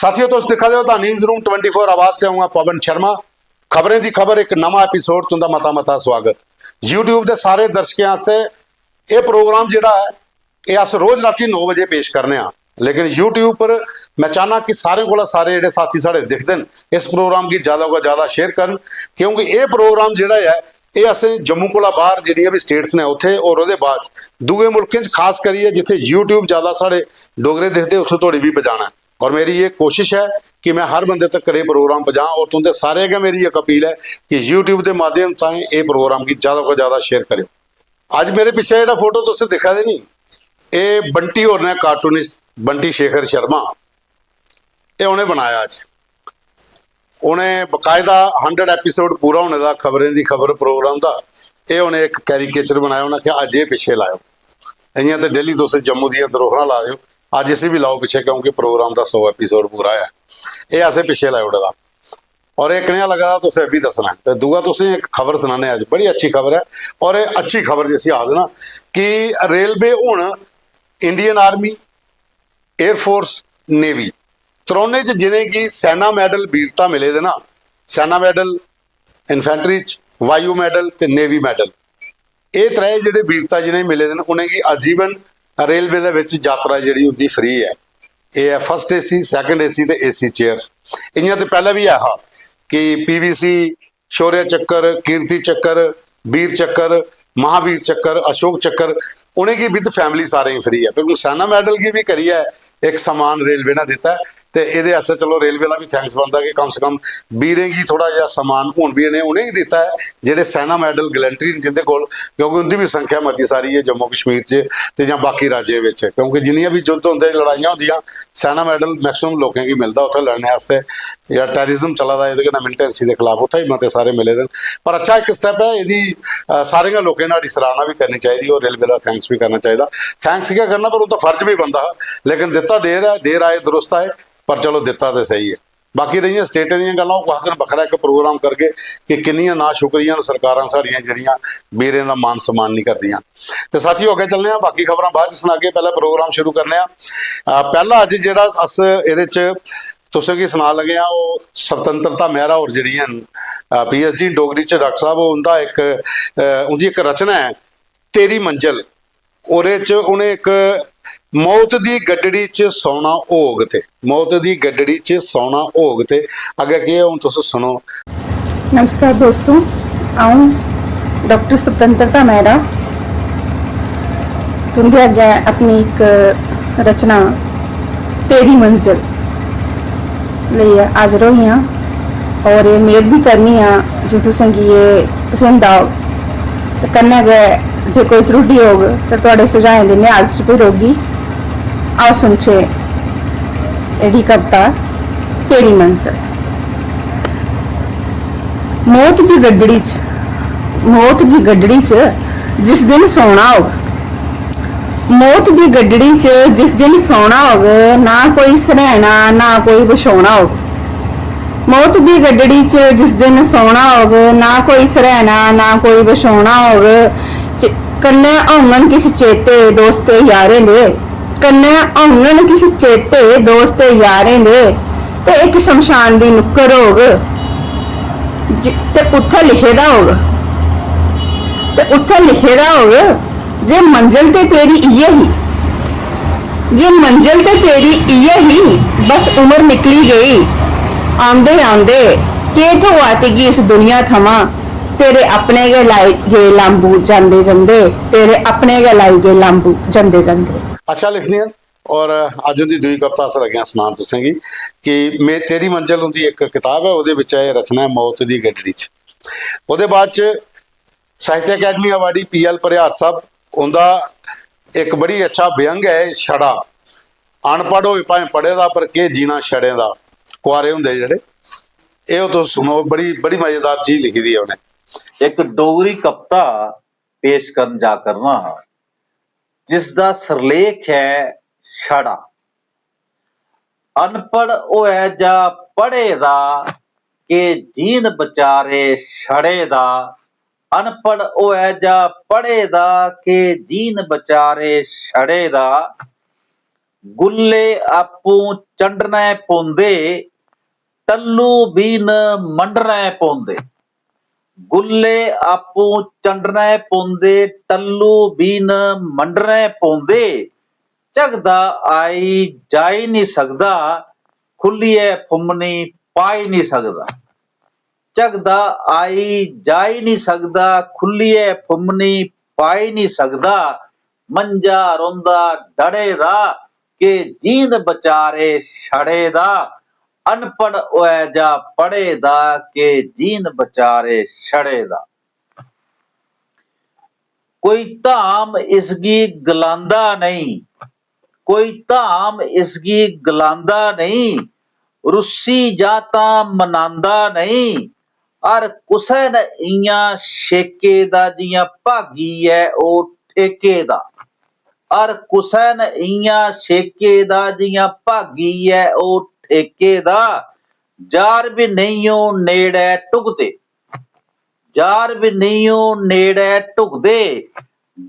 साथियों तुम दिखा दो न्यूज़ रूम 24 आवाज से आऊँगा पवन शर्मा। खबरें दी खबर एक नवा एपीसोड तुंदा मता मता स्वागत। यूट्यूब के सारे दर्शकों वास्ते ये प्रोग्राम जिहड़ा है ये अस रोज़ राती 9 बजे पेश करने आ, लेकिन यूट्यूब पर मैं चाहना कि सारे को सारे जिहड़े साथी साढ़े दिखते हैं इस प्रोग्राम की ज़्यादा को ज़्यादा शेयर करन, क्योंकि ये प्रोग्राम जिहड़ा है ये असें जम्मू को बाहर जिहड़ियां भी स्टेट्स ने उत्थे और उहदे बाद दूए मुल्कें खास करिए जिथे यूट्यूब ज़्यादा साढ़े डोगरे दिखते उत्थे तोड़ी भी पजाना। और मेरी ये कोशिश है कि मैं हर बंदे तक करे प्रोग्राम पहुँचा, और तुंदे सारे अगर मेरी एक अपील है कि यूट्यूब के माध्यम से ये प्रोग्राम की ज़्यादा को ज़्यादा शेयर करो। अज मेरे पिछले जो फोटो तुम दिखा दे नहीं, ये बंटी होर ने कार्टूनिस्ट बंटी शेखर शर्मा ये उन्हें बनाया। अज उन्हें बकायदा 100 एपीसोड पूरा होने का खबरें की खबर प्रोग्राम का ये उन्हें एक कैरीकेचर बनाया। उन्हें कहा अज ये पिछे लाओ, इं तो डेली तुम जम्मू दी दरोहरा ला दो, अज इसी भी लाओ पिछे, क्योंकि प्रोग्राम का 100 एपीसोड पूरा है ये असें पिछे लाए उड़ेगा। और एक कनेहा लगा तुम अभी दसना है। तो दूआ तुम एक खबर सुनाने अज बड़ी अच्छी खबर है, और ये अच्छी खबर जिसी आ देना कि रेलवे हुण इंडियन आर्मी एयरफोर्स नेवी त्रोने च जिन्हें कि सैना मैडल वीरता मिले दे ना, सैना मैडल इन्फेंट्री च, वायु मैडल ते नेवी मैडल, ये त्रै जिहड़े वीरता जिन्हें मिले दे उन्हें कि आजीवन रेलवे दे विच यात्रा जिहड़ी हुंदी फ्री है। ये है फर्स्ट एसी, सैकेंड एसी ते एसी चेयर्स। इयां तो पहले भी है कि पीवीसी, शौर्य चक्कर, कीर्ति चक्कर, वीर चक्कर, महावीर चक्कर, अशोक चक्कर, उन्हें की विद फैमिली सारे ही फ्री है। क्योंकि सैना मैडल की भी करी है एक सम्मान रेलवे ने दिता है, तो ये चलो रेलवे का भी थैंक्स बनता कि कम से कम वीरें की थोड़ा जहा सम्मान हूँ भी इन्हें उन्हें ही दिता है जेडे सैना मैडल गलैंट्री जिंदे कोल, क्योंकि उनकी भी संख्या मती सारी है जम्मू कश्मीर च या बाकी राज्य में, क्योंकि जिन्नियां भी युद्ध होंगे लड़ाइयां होंदियां सैना मैडल मैक्सिमम लोगों की मिलता उत्थे लड़ने वास्ते, या टैरिज्म चला दा ये मिलिटेंसी के खिलाफ उत्थे ही मते सारे मिले दे। पर अच्छा एक स्टैप है, यदि सारे लोगों ने सराहना भी करनी चाहिए और रेलवे का थैंक्स भी करना चाहिए। थैंक्स क्या करना, पर उनका फर्ज भी बनता है, लेकिन दिता देर है, देर आए दुरुस्त आए, पर चलो दिता तो सही है। बाकी रही स्टेटें दी गल्लां कुछ दिन बखरा एक प्रोग्राम करके कि किन्नियां ना शुक्रिया सरकारां साड़ियां जिहड़ियां वीरें दा मान सम्मान नहीं करदियां। तो साथियों अगे चलने बाकी खबरां बाद च सुना के पहले प्रोग्राम शुरू करने। पहला अज जिहड़ा अस इहदे च तुसें की सुना लगे वो स्वतंत्रता मेहरा और जिहड़ियां PhD डोगरी च डॉक्टर साहब उनका एक उनकी एक रचना है तेरी मंजिल। ओहदे च उन्हें एक मौत दी गड्डड़ी च सौना ओग थे, मौत दी गड्डड़ी च सौना ओग थे। अगे के हुण तुस सुनो। नमस्कार दोस्तों, आऊँ डॉक्टर स्वतंत्रता मेहरा तुंदे अगे अपनी एक रचना तेरी मंजिल लेइयै हाजिर होई हां, और ये उम्मीद भी करनी हां जो तुसें गी ये पसंद आओ, ते कन्नै गै जे कोई त्रुटि होग ते तुहाडे सुझाएं दी निहाल च भी रौह्गी। आओ सुनचे एड़ी कविता तेरी मंजिल। मौत की गड्डड़ी च, मौत की गड्डड़ी च जिस दिन सोना होग, मौत की गड्डड़ी च जिस दिन सोना होग, ना कोई सरैना ना कोई बछौना होग। मौत की गड्डड़ी च जिस दिन सोना होग, ना कोई सरैना ना कोई बछौना होग। कन्नै होङन किश चेते दोस्ते यारें दे, कन्नै होङन किश चेते दोस्ते यारें दे, ते एक शमशान दी नुक्कर होग ते उत्थे लिखे दा होग, ते उत्थे लिखे दा होग जे मंजिल ते तेरी इयै ही, जे मंजिल ते तेरी इयै ही, बस उम्र निकली गई आंदे आंदे, के थोआ तिगी इस दुनिया थमां, तेरे अपने गै लाई गे लांबू जांदे जंदे, तेरे अपने गै लाई गे लांबू जांदे जांदे। अच्छा लिखदियां। और अज उनकी दूई कविता अस लगे सुनान तुसें गी कि मैं तेरी मंजिल उनकी एक किताब है, वो रचना है मौत की गड्डड़ी च। वो बाद साहित्य अकैडमी अवार्डी PL परिहार साहब उनका एक बड़ी अच्छा व्यंग है छड़ा, अनपढ़ हो भावें पढ़े दा पर के जीना छड़े दा, कुआरे हुंदे जेहड़े ये तुम सुनो, बड़ी बड़ी मजेदार चीज लिखी दी है उन्हें। एक डोगरी कविता पेश कर जा करना जिसका सरलेख है छड़ा। अनपढ़ होए जा पढ़े दा के जीन बचारे छड़े दा, अनपढ़ होए जा पढ़े दा के जीन बचारे छड़े दा, ਗੁੱਲੇ ਆਪੂ ਚੰਡਣੇ ਪਾਉਂਦੇ, ਟੱਲੂ ਬੀਨ ਮੰਡਣੇ ਪਾਉਂਦੇ। ਗੁੱਲੇ ਆਪੂ ਚੰਡਣੇ ਪਾਉਂਦੇ, ਟੱਲੂ ਬੀਨ ਮੰਡਣੇ ਪਾਉਂਦੇ। ਝਗਦਾ ਆਈ ਜਾਈ ਨਹੀਂ ਸਕਦਾ, ਖੁੱਲੀਏ ਫੁੰਮਣੀ ਪਾਈ ਨਹੀਂ ਸਕਦਾ। ਝਗਦਾ ਆਈ ਜਾਈ ਨਹੀਂ ਸਕਦਾ, ਖੁੱਲੀਏ ਫੁੰਮਣੀ ਪਾਈ ਨਹੀਂ ਸਕਦਾ। ਮੰਜਾ ਰੋਂਦਾ ਡੜੇ ਦਾ, ਕਿ ਜੀਂਦ ਵਿਚਾਰੇ ਛੜੇ ਦਾ। ਅਨਪੜ ਹੋਇਆ ਜਾ ਪੜੇ ਦਾ, ਕਿ ਜੀਂਦ ਵਿਚਾਰੇ ਛੜੇ ਦਾ। ਕੋਈ ਧਾਮ ਇਸਗੀ ਗਲਾਂਦਾ ਨਹੀਂ, ਕੋਈ ਧਾਮ ਇਸਗੀ ਗਲਾਂਦਾ ਨਹੀਂ। ਰੁੱਸੀ ਜਾਂ ਤਾਂ ਮਨਾਂਦਾ ਨਹੀਂ, ਅਰ ਕੁਸੈ ਨ ਇਆਂ ਛੇਕੇ ਦਾ। ਜੀਆਂ ਭਾਗੀ ਐ ਉਹ ਠੇਕੇ ਦਾ, ਅਰ ਕੁਸੈ ਨ ਇਆਂ ਛੇਕੇ ਦਾ। ਜੀਆਂ ਭਾਗੀ ਐ ਉਹ ਠੇਕੇ ਦਾ। ਯਾਰ ਵੀ ਨਹੀਂਓ ਨੇੜੇ ਟੁਕਦੇ, ਯਾਰ ਵੀ ਨਹੀਂਓ ਨੇੜੇ ਟੁਕਦੇ।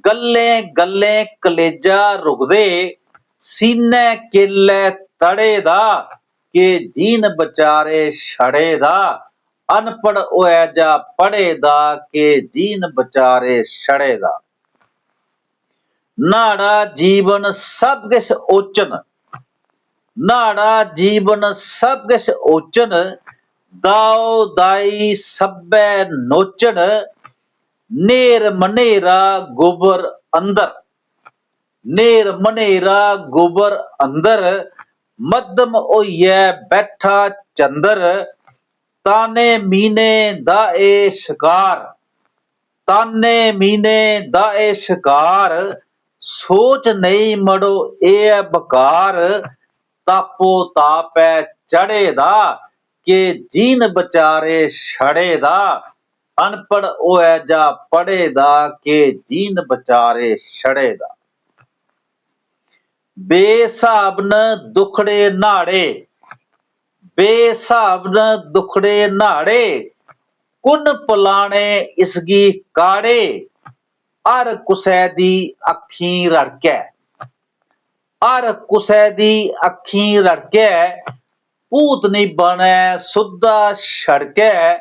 ਗੱਲੇ ਗੱਲੇ ਕਲੇਜਾ ਰੁਕਦੇ, ਸੀਨੇ ਕਿੱਲੇ ਤੜੇ ਦਾ। ਕਿ ਜੀਨ ਵਿਚਾਰੇ ਛੜੇ ਦਾ, ਅਨਪੜ ਹੋਇਆ ਜਾ ਪੜੇ ਦਾ। ਕਿ ਜੀਨ ਵਿਚਾਰੇ ਛੜੇ ਦਾ। ਨਾੜਾ ਜੀਵਨ ਸਭ ਕਿਛ ਓਚਨ, ਨਾੜਾ ਜੀਵਨ ਸਭ ਕਿਛ ਓਚਨ। ਦਾਉ ਦਾਈ ਸਭੈ ਨੋਚਨ, ਨੇਰ ਮਨੇਰਾ ਗੋਬਰ ਅੰਦਰ। ਨੇਰ ਮਨੇਰਾ ਗੋਬਰ ਅੰਦਰ, ਮੱਧਮ ਹੋਈਐ ਬੈਠਾ ਚੰਦਰ। ਤਾਨੇ ਮੀਨੇ ਦਾ ਏ ਸ਼ਿਕਾਰ, ਤਾਨੇ ਮੀਨੇ ਦਾ ਏ ਸ਼ਿਕਾਰ। ਸੋਚ ਨਹੀਂ ਮੜੋ ਇਹ ਬਕਾਰ, ਤਾਪੋ ਤਾਪੈ ਚੜੇ ਦਾ। ਕਿ ਜੀਨ ਵਿਚਾਰੇ ਛੜੇ ਦਾ, ਅਨਪੜ ਹੋਇਆ ਜਾ ਪੜੇ ਦਾ। ਕਿ ਜੀਨ ਵਿਚਾਰੇ ਛੜੇ ਦਾ। ਬੇਸਾਬ ਨ ਦੁਖੜੇ ਨਾੜੇ, ਬੇਸਾਬ ਨ ਦੁਖੜੇ ਨਾੜੇ। ਕੁਨ ਪਲਾਣੇ ਇਸਗੀ ਕਾੜੇ, ਅਰ ਕੁਸੈ ਦੀ ਅੱਖੀਂ ਰੜਕੈ। ਅਰ ਕੁਸੈ ਦੀ ਅੱਖੀਂ ਰੜਕੈ, ਭੂਤਨੀ ਬਣੈ ਸੁੱਧਾ ਛੜਕੈ।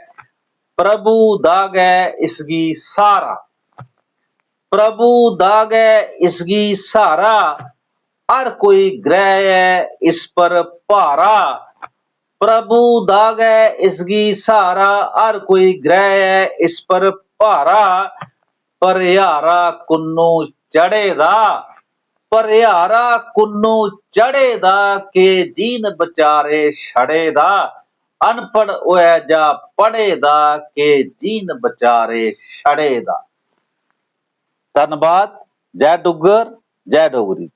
ਪ੍ਰਭੂ ਦਾਗੈ ਇਸਗੀ ਸਾਰਾ, ਪ੍ਰਭੂ ਦਾਗੈ ਇਸਗੀ ਸਾਰਾ। ਅਰ ਕੋਈ ਗ੍ਰਹਿ ਇਸ ਪਰ ਭਾਰਾ, ਪ੍ਰਭੂ ਦਾਗੈ ਇਸਗੀ ਸਾਰਾ। ਅਰ ਕੋਈ ਗ੍ਰਹਿ ਇਸ ਪਰ ਭਾਰਾ। ਪਰਿਹਾਰਾ ਕੁੰਨੂ ਚੜੇ ਦਾ, ਪਰਿਹਾਰਾ ਕੁੰਨੂ ਚੜੇ ਦਾ। ਕਿ ਜੀਨ ਵਿਚਾਰੇ ਛੜੇ ਦਾ, ਅਨਪੜ ਹੋਇਆ ਜਾ ਪੜੇ ਦਾ। ਕਿ ਜੀਨ ਵਿਚਾਰੇ ਛੜੇ ਦਾ। ਧੰਨਵਾਦ। ਜੈ ਡੁੱਗਰ, ਜੈ ਡੋਗਰੀ।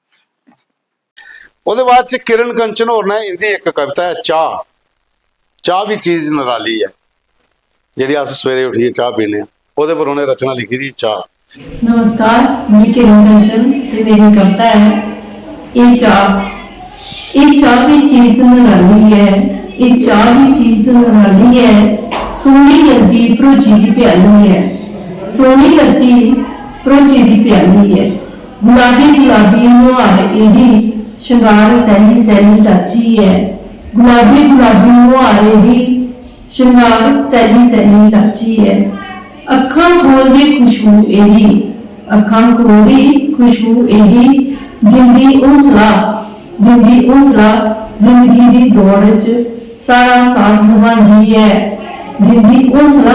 ਉਹਦੇ ਬਾਅਦ ਚ ਕਿਰਨ ਕੰਚਨ ਹੋਰ ਨੇ ਇਹਦੀ ਇੱਕ ਕਵਿਤਾ ਹੈ ਚਾਹ। ਚਾਹ ਵੀ ਚੀਜ਼ ਨਿਰਾਲੀ ਹੈ, ਜਿਹੜੀ ਅਸੀਂ ਸਵੇਰੇ ਉੱਠੀਏ ਚਾਹ ਪੀਂਦੇ ਹਾਂ। ਉਹਦੇ ਪਰ ਉਹਨੇ ਰਚਨਾ ਲਿਖੀ ਦੀ ਚਾਹ। नमस्कार, मैं किरण कंचन ते मेरी कविता है ये चाह। ये चाह भी चीज निराली है, ये चाह भी चीज निराली है। सोहनी लगदी भरोची दी प्याली है, सोहनी लगदी भरोची दी प्याली है। गुलाबी गुलाबी मुहार एदी, शंगार सैली सैली लाची है। गुलाबी गुलाबी मुहार एदी, शंगार सैली सैली लाची है। ਅੱਖਾਂ ਖੋਲਦੀ ਖੁਸ਼ਬੂ ਇਹਦੀ, ਅੱਖਾਂ ਖੋਲਦੀ ਖੁਸ਼ਬੂ ਇਹਦੀ। ਦਿੰਦੀ ਹੌਸਲਾ, ਦਿੰਦੀ ਹੌਸਲਾ। ਜ਼ਿੰਦਗੀ ਦੀ ਦੌੜ 'ਚ ਸਾਰਾ ਸਾਥ ਨਿਭਾਉਂਦੀ ਹੈ, ਦਿੰਦੀ ਹੌਸਲਾ।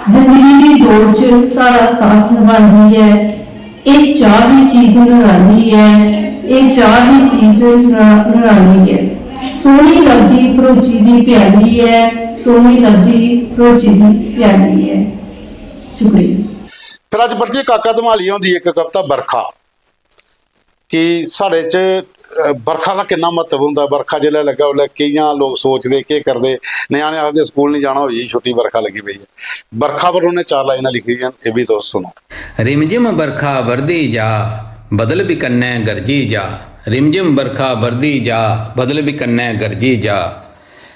ਜ਼ਿੰਦਗੀ ਦੀ ਦੌੜ 'ਚ ਸਾਰਾ ਸਾਥ ਨਿਭਾਉਂਦੀ ਹੈ। ਇਹ ਚਾਹ ਦੀ ਚੀਜ਼ ਨਿਰਾਲੀ ਹੈ, ਇਹ ਚਾਹ ਦੀ ਚੀਜ਼ ਨਿਰਾਲੀ ਹੈ। ਸੋਹਣੀ ਲੱਗਦੀ ਭਰੋਚੀ ਦੀ ਪਿਆਲੀ ਹੈ, ਸੋਹਣੀ ਲੱਗਦੀ ਭਰੋਚੀ ਦੀ ਪਿਆਲੀ ਹੈ। शुक्रिया। ਫਿਰ ਅੱਜ ਪੜ੍ਹਦੀ ਕਾਕਾ ਧਮਾਲੀਆ ਦੀ ਇੱਕ ਕਵਿਤਾ ਬਰਖਾ। ਕਿ ਸਾਡੇ 'ਚ ਬਰਖਾ ਦਾ ਕਿੰਨਾ ਮਹੱਤਵ ਹੁੰਦਾ। ਬਰਖਾ ਜਿਹੜਾ ਲੱਗਾ ਉਹਲੇ ਕਈਆਂ ਲੋਕ ਸੋਚਦੇ ਕੀ ਕਰਦੇ, ਨਿਆਣੇ ਆਖਦੇ ਸਕੂਲ ਨਹੀਂ ਜਾਣਾ, ਹੋਈ ਛੁੱਟੀ ਬਰਖਾ ਲੱਗੀ ਪਈ ਹੈ। ਬਰਖਾ ਪਰ ਉਹਨੇ 4 ਲਾਈਨਾਂ ਲਿਖੀਆਂ, ਇਹ ਵੀ ਦੋਸਤ ਸੁਣੋ। रिमझिम बरखा बरदी जा, बदल भी कन्ने गरजी जा। रिमझिम बरखा बरदी जा, बदल भी कन्ने गरजी जा।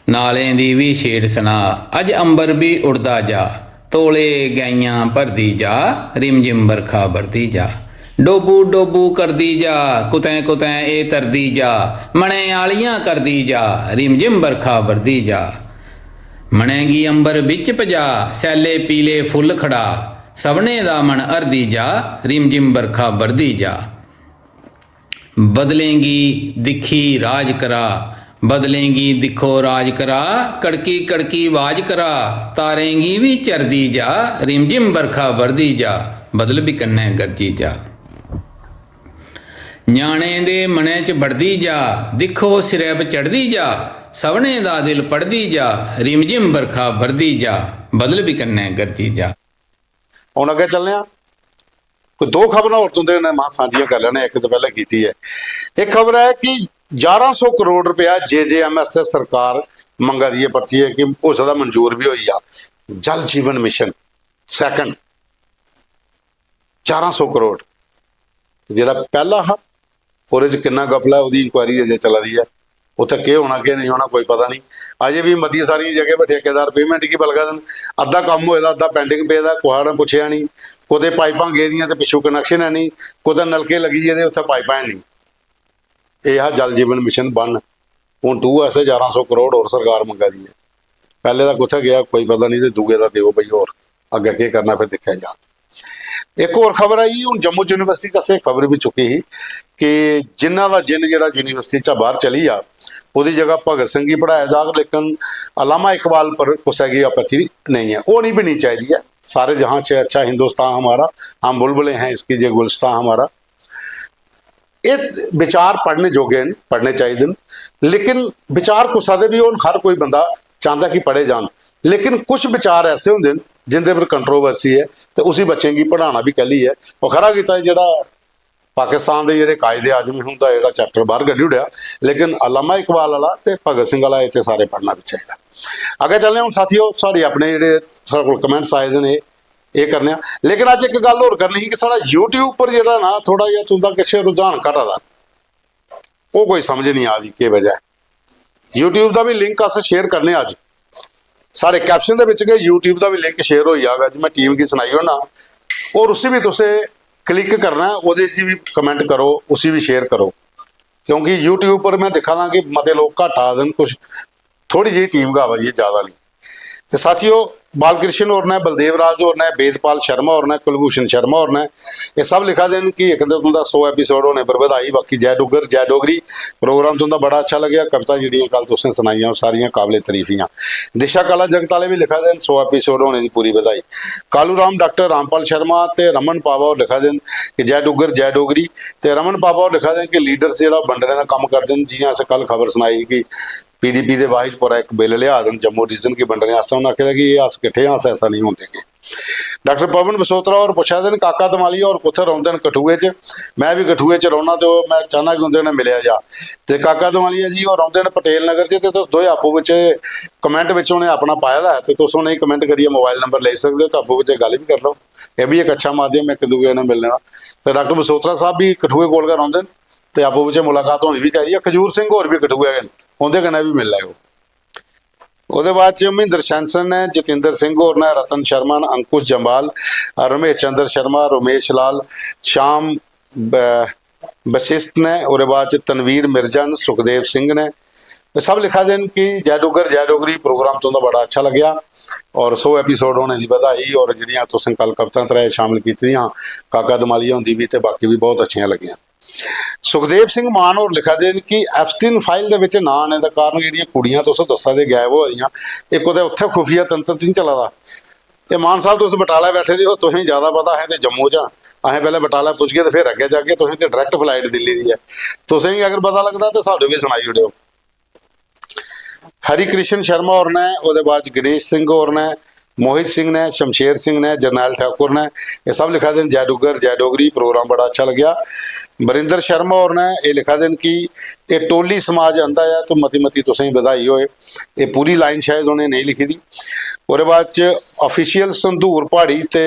नालें दी भी छेड़ सुना, अज अंबर भी उड़दा जा। ਤੋਲੇ ਗਾਈਆਂ ਭਰਦੀ ਜਾ, ਰਿਮਝਿਮ ਬਰਖਾ ਵਰਦੀ ਜਾ। ਡੋਬੂ ਡੋਬੂ ਕਰਦੀ ਜਾ ਕੁਤੈ ਕੁਤੈ ਇਹ ਤਰਦੀ ਜਾ ਮਣੇ ਆਲੀਆਂ ਕਰਦੀ ਜਾ ਰਿਮਝਿਮ ਬਰਖਾ ਵਰਦੀ ਜਾ ਮਣੇਗੀ ਅੰਬਰ ਵਿੱਚ ਭਜਾ ਸੈਲੇ ਪੀਲੇ ਫੁੱਲ ਖੜਾ ਸਵਣੇ ਦਾ ਮਨ ਅਰਦੀ ਜਾ ਰਿਮਝਿਮ ਬਰਖਾ ਵਰਦੀ ਜਾ ਬਦਲੇਂਗੀ ਦਿਖੀ ਰਾਜ ਕਰਾ ਬਦਲੇਂਗੀ ਦਿਖੋ ਰਾਜ ਕਰਾ ਕੜਕੀ ਕੜਕੀ ਆਵਾਜ਼ ਕਰਾ ਤਾਰੇਂਗੀ ਵੀ ਚਰਦੀ ਜਾ ਰਿਮਝਿਮ ਬਰਖਾ ਵਰਦੀ ਜਾ ਬਦਲ ਵੀ ਕੰਨੈ ਗਰਜੀ ਜਾ ਨਿਆਣੇ ਦੇ ਮਨੇ ਚ ਵੜਦੀ ਜਾ ਦਿਖੋ ਸਿਰੇ ਪ ਚੜਦੀ ਜਾ ਸਵਣੇ ਦਾ ਦਿਲ ਪੜਦੀ ਜਾ ਰਿਮਝਿਮ ਬਰਖਾ ਵਰਦੀ ਜਾ ਬਦਲ ਵੀ ਕੰਨੈ ਗਰਜੀ ਜਾ। ਹੁਣ ਅੱਗੇ ਚੱਲਦੇ ਹਾਂ। ਕੋਈ ਦੋ ਖਬਰਾਂ ਹੋਰ ਤੁੰਦੇ ਨੇ ਮਾਂ ਸਾਂਝੀਆਂ ਕਰ ਲੈਣੇ। ਇੱਕ ਤੋਂ ਪਹਿਲਾਂ ਕੀਤੀ ਹੈ। ਇੱਕ ਖਬਰ ਹੈ ਕਿ 1100 ਕਰੋੜ ਰੁਪਇਆ JJMS ਤੇ ਸਰਕਾਰ ਮੰਗਾ ਦੀ ਪਰਚੀ ਹੈ ਕਿ ਹੋ ਸਕਦਾ ਮਨਜ਼ੂਰ ਵੀ ਹੋਈ ਆ। ਜਲ ਜੀਵਨ ਮਿਸ਼ਨ ਸੈਕੰਡ 400 ਕਰੋੜ ਜਿਹੜਾ ਪਹਿਲਾ ਹਾ ਉਹਦੇ 'ਚ ਕਿੰਨਾ ਗਪਲਾ ਉਹਦੀ ਇਨਕੁਆਇਰੀ ਅਜੇ ਚੱਲਦੀ ਹੈ। ਉੱਥੇ ਕੀ ਹੋਣਾ ਕੀ ਨਹੀਂ ਹੋਣਾ ਕੋਈ ਪਤਾ ਨਹੀਂ। ਅਜੇ ਵੀ ਮੱਦੀ ਸਾਰੀਆਂ ਜਗ੍ਹਾ 'ਤੇ ਠੇਕੇਦਾਰ ਪੇਮੈਂਟ ਕੀ ਬਲਗਾ ਦੇਣ। ਅੱਧਾ ਕੰਮ ਹੋਏਦਾ ਅੱਧਾ ਪੈਂਡਿੰਗ ਪਏਦਾ। ਕੁਹਾੜਾ ਪੁੱਛਿਆ ਨਹੀਂ ਕੋਦੇ ਪਾਈਪਾਂ ਗਏ ਦੀਆਂ ਤੇ ਪਿੱਛੋਂ ਕਨੈਕਸ਼ਨ ਹੈ ਨਹੀਂ ਕੋਦਾ ਨਲਕੇ ਲੱਗੀ ਜਿਹਦੇ ਉੱਥੇ ਪਾਈਪਾਂ ਹੈ ਨਹੀਂ। ਇਹ ਆ ਜਲ ਜੀਵਨ ਮਿਸ਼ਨ 1 ਹੁਣ 2 ਐਸੇ 1100 ਕਰੋੜ ਹੋਰ ਸਰਕਾਰ ਮੰਗਾ ਦੀ ਹੈ। ਪਹਿਲੇ ਦਾ ਕਿੱਥੇ ਗਿਆ ਕੋਈ ਪਤਾ ਨਹੀਂ ਤੇ ਦੂਗੇ ਦਾ ਦਿਓ ਬਈ ਹੋਰ ਅੱਗੇ ਕੀ ਕਰਨਾ ਫਿਰ ਦੇਖਿਆ ਜਾ। ਇੱਕ ਹੋਰ ਖਬਰ ਆਈ ਹੁਣ ਜੰਮੂ ਯੂਨੀਵਰਸਿਟੀ ਦੱਸੇ ਖਬਰ ਵੀ ਚੁੱਕੀ ਸੀ ਕਿ ਜਿਨ੍ਹਾਂ ਦਾ ਜਿੰਨ ਜਿਹੜਾ ਯੂਨੀਵਰਸਿਟੀ 'ਚ ਬਾਹਰ ਚਲੀ ਆ ਉਹਦੀ ਜਗ੍ਹਾ ਭਗਤ ਸਿੰਘ ਹੀ ਪੜਾਇਆ ਜਾਗ ਲੇਕਿਨ अलामा इकबाल पर कुछ की आपत्ति नहीं है। वो नहीं भी नहीं चाहिए है। सारे जहाँ से अच्छा हिंदुस्तान हमारा हम बुलबुलें हैं इसकी जो गुलस्तान हमारा ये विचार पढ़ने जोगे पढ़ने चाहिए लेकिन विचार कुछ आदे भी हर कोई बंदा चाहता कि पढ़े जान लेकिन कुछ विचार ऐसे होंगे जिंदे पर कंट्रोवर्सी है तो उसी बच्चे की पढ़ाना भी कहली है। वो खरा किया जो पाकिस्तान के जोड़े कायदे आजम होंगे जो चैप्टर बाहर कढ़ी उड़िया लेकिन अलामा इकबाल वाला तो भगत सिंह वाला इतने सारे पढ़ना भी चाहिए। अगे चलने हूँ साथियों साढ़े अपने जो कमेंट्स आए हैं ये करने लेकिन अज एक गल होर करनी कि साढ़ा यूट्यूब पर जो ना थोड़ा जिहा तुंदा किश रुझान घटा दा वो कोई समझ नहीं आ रही कि वजह है। यूट्यूब का भी लिंक अस शेयर करने अज साढ़े कैप्शन के यूट्यूब का भी लिंक शेयर हो जाएगा जी मैं टीम की सुनाई होना और उसी भी तुसे क्लिक करना वो भी कमेंट करो उसी भी शेयर करो क्योंकि यूट्यूब पर मैं दिखा दा कि मते लोग घट आ देन कुछ थोड़ी जी टीम का आवाज़ ज़्यादा नहीं। तो साथियों बालकृष्ण और ने बलदेव राज और ने वेदपाल शर्मा और ने कुलभूषण शर्मा और ने ये सब लिखा देन कि एक दिन तुंदा 100 एपीसोड होने पर बधाई। बाकी जय डुगर जय डोगरी प्रोग्राम तुंदा बड़ा अच्छा लगे। कविता जी कल तुसें सुनाइयां सारियां काबिले तारीफियां। दिशा कला जगत वाले भी लिखा देन 100 एपीसोड होने की पूरी बधाई। कालू राम डॉक्टर रामपाल शर्मा ते रमन पावा और लिखा देन कि जय डुगर जय डोगरी ते रमन पावा और लिखा देन कि लीडर्स जो बंडने का काम कर देन जियां अस कल खबर सुनाई कि PDP के वाहिदपुरा एक बिल लिया देन जम्मू डिवीजन की बंडने उन्हें आखिया कि ये अस किट्ठे हाँ ऐसा नहीं होंगे। डॉक्टर पवन बसोत्रा और पुछा दिन काका दमालिया और कुत्थे रौंदे न कठुए च मैं भी कठुए च रौना तो मैं चाहना कि उन्हें मिलिया जा तो काका दमालिया जी और रौंदे न पटेल नगर च तो दोए आपू विच कमेंट विच उन्हें अपना पाया है तो तुस उन्हें कमेंट करिए मोबाइल नंबर ले सकते हो तो आपू विच गल भी कर लो। यह भी एक अच्छा माध्यम एक दूए ने मिलने का। तो डॉक्टर बसोत्रा साहब भी कठुए कोल गए रौंदे तो आपू विच मुलाकात होनी भी चाहिए। खजूर सिंह होर भी कठुए गए उन्हें कन्नै भी मिल लो। ਉਹਦੇ ਬਾਅਦ ਚ ਮਹਿੰਦਰ ਸ਼ੈਂਸਨ ਨੇ ਜਤਿੰਦਰ ਸਿੰਘ ਹੋਰ ਨੇ रतन शर्मा ने अंकुश जम्बाल रमेश चंद्र शर्मा रमेश लाल श्याम बशिष्ठ ने और बाद च तनवीर मिर्जा ने सुखदेव सिंह ने सब लिखा देन कि जय डुगर जय डोगरी प्रोग्राम तो बड़ा अच्छा लग्या और 100 एपीसोड होने की बधाई और जिहड़ियां तुसीं कल कविता तराए शामिल कीतियां काका दमालिया होंदी भी ते बाकी भी बहुत अच्छियां लगियां। सुखदेव सिंह मान और लिखा देन कि एप्स्टीन फाइल दे विच ना आने का कारण जिहड़ियां कुड़ियां तुस दस्सा दे गायब हो रही एक उहदे उत्थे खुफिया तंत्र नहीं चला दा। ये मान साहब तुस बटाला बैठे हो तुसें ज़्यादा पता है तो जम्मू च असें पहले बटाला पुज गए तो फिर अगे जाके तुसें तो डायरैक्ट फ्लाइट दिल्ली की है तुसें अगर पता लगता तो सानूं भी सुनाई उड़ियो। हरिकृष्ण शर्मा और ने उहदे बाद गणेश सिंह और ने मोहित सिंह ने शमशेर सिंह ने जरनैल ठाकुर ने ये सब लिखा देन जय डुगर जय डोगरी प्रोग्राम बड़ा अच्छा लग्या। बरिंदर शर्मा और ने ये लिखा देन कि ये टोली समाज आंदा है तो मती मती तुसें बधाई होए। ये पूरी लाइन शायद उन्हें नहीं लिखी थी। और बाद च ऑफिशियल संधूर पहाड़ी ते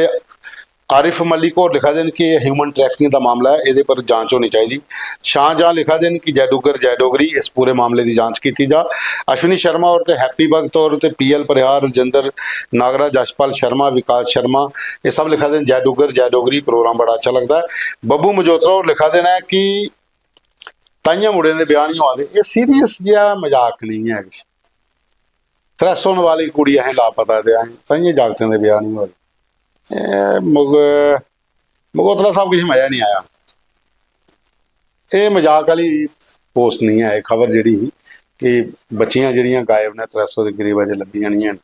आरिफ मलिक और लिखा देन कि ह्यूमन ट्रैफिकिंग का मामला है, ये पर जांच होनी चाहिए। शाहजहां लिखा देन कि जय डुगर जय डोगरी, इस पूरे मामले की जांच की जा। अश्विनी शर्मा और ते हैप्पी भगत और ते PL परिहार, रजिंदर नागरा, जशपाल शर्मा, विकास शर्मा, ये सब लिखा देन जय डुगर जय डोगरी, प्रोग्राम बड़ा अच्छा लगता है। बब्बू मजोत्रा और लिखा देना है कि ताइयां मुड़े के बयान ही आते, ये सीरीयस जहा मजाक नहीं है। 300 वाली कुड़ी असें लापता दे ताइयां जागतें के बयान ही आते। मगोत्रा साहब किसी मजा नहीं आया, ये मजाक वाली पोस्ट नहीं है। खबर जी कि बच्चियां जड़ियां गायब ने 300 के करीब अजे लभियां नहीं हैं।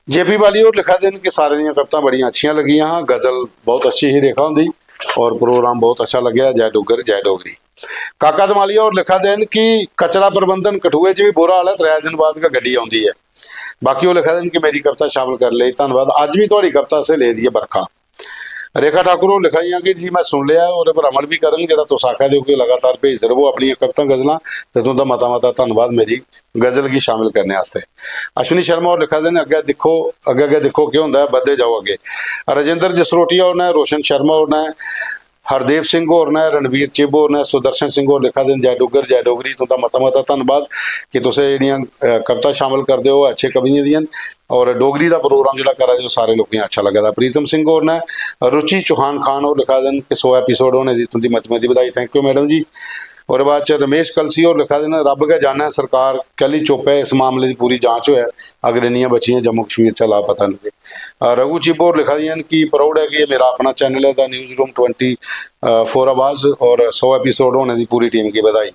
JP वाली और लिखा देन कि सारे दियां कवितां बड़ियां अच्छियां लगियां, गज़ल बहुत अच्छी ही रेखा होंदी और प्रोग्राम बहुत अच्छा लग्या। जय डुगर जय डोगरी। काका दमालिया और लिखा देन कि कचरा प्रबंधन कठुए च भी बुरा हाल है, 3 दिन बाद का गड्डी आउंदी है। बाकी वो लिखा देन कि मेरी कविता शामिल कर ली, धन्यवाद। अज भी थोड़ी कविता से ले दी है बरखा। रेखा ठाकुर वो लिखाइया कि जी मैं सुन लिया और पर अमल भी करूँगी, जो तुस आख्या दो कि लगातार भेजते रहो अपनी कविता गज़लां, तो तुंदा मता मता धन्यवाद मेरी गज़ल की शामिल करने वास्ते। अश्विनी शर्मा और लिखा देन अगे देखो अगे देखो क्यों होंदा है, बधदे जाओ अगे। राजेंद्र जसरोटिया और ने, रोशन शर्मा और ने, हरदेव सिंह और ने, रणवीर चिब और ने, सुदर्शन सिंह और लिखा देन जय डुगर जय डोगरी, तुंदा मता मता धन्यवाद कि तुसें जेहड़ियां कविता शामिल करते हो अच्छे कवियां दियां और डोगरी का प्रोग्राम जो करा दे सारे लोगों अच्छा लगा। प्रीतम सिंह और ने, रुचि चौहान खान और लिखा देन कि 100 एपीसोड होने की तुंदी मत मती बधाई, थैंक यू मैडम जी। और बाद च रमेश कलसी और लिखा देना रब गै जाना है सरकार कहली चुप है, इस मामले की पूरी जांच होया, अगर इन्नियां बच्चियां जम्मू कश्मीर च लापता नहीं। रघु चिब और लिखा दियां कि प्राउड है कि ये मेरा अपना चैनल है द न्यूज़ रूम 24 आवाज़ और 100 एपीसोड होने की पूरी टीम की बधाई।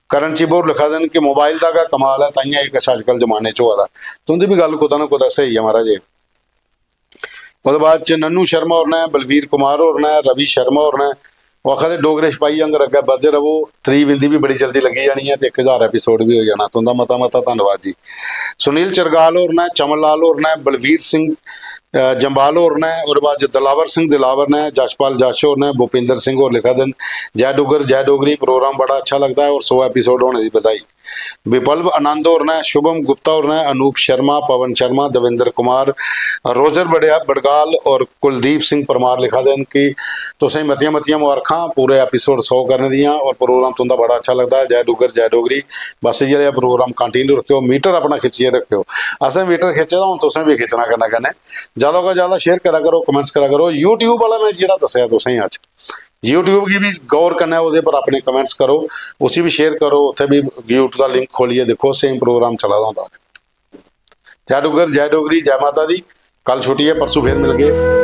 करण चिब और लिखा देन कि मोबाइल का क्या कमाल है, ताइयां एक अजकल जमाने च होआ दा, तुंदी भी गल कुदा ना कुदा सही है महाराज। उसके बाद च नन्नू शर्मा और ने, बलवीर कुमार और ने, रवि शर्मा और ने वो आखिर डोगरे सिपाही अंगर अगे बधते रहो, 3 बिंदी भी बड़ी जल्दी लगी जानी है तो 1000 एपीसोड भी हो जाना, तुंदा मता मता धन्यवाद जी। सुनील चरगाल और ने, चमन लाल और ने, बलवीर सिंह जंबाल और ने, और बाद दिलावर सिंह दिलावर ने, जशपाल जश और ने, भूपिंदर सिंह और लिखा दिन जय डुगर जय डोगरी, प्रोग्राम बड़ा अच्छा लगता है और 100 एपीसोड होने की बधाई। विपल्ब आनंद और ने, शुभम गुप्ता और ने, अनूप शर्मा, पवन शर्मा, दविंदर कुमार, रोजर बड़गाल और कुलदीप सिंह परमार लिखा देन कि तुसें मतियां मतियां मुबारखां पूरे एपीसोड 100 करने दियां और प्रोग्राम तुंदा बड़ा अच्छा लगता है। जय डुगर जय डोगरी, बस ये प्रोग्राम कंटिन्यू रखियो, मीटर अपना खिच्चिए रखियो, असें मीटर खिच्चे तो हूँ तुसें भी खिच्चना करना कन्नै, ज़्यादा को ज़्यादा शेयर करा करो, कमेंट्स करा करो। यूट्यूब वाला मैं जो दसिया तुसें अज यूट्यूब की भी गौर करना है, पर अपने कमेंट्स करो, उसी भी शेयर करो, उत्थे भी यूट्यूब का लिंक खोलिए, देखो सेम प्रोग्राम चला होंदा। जय डुगर जय डोगरी, जय माता दी। कल छुट्टी है, परसों फिर मिल गए।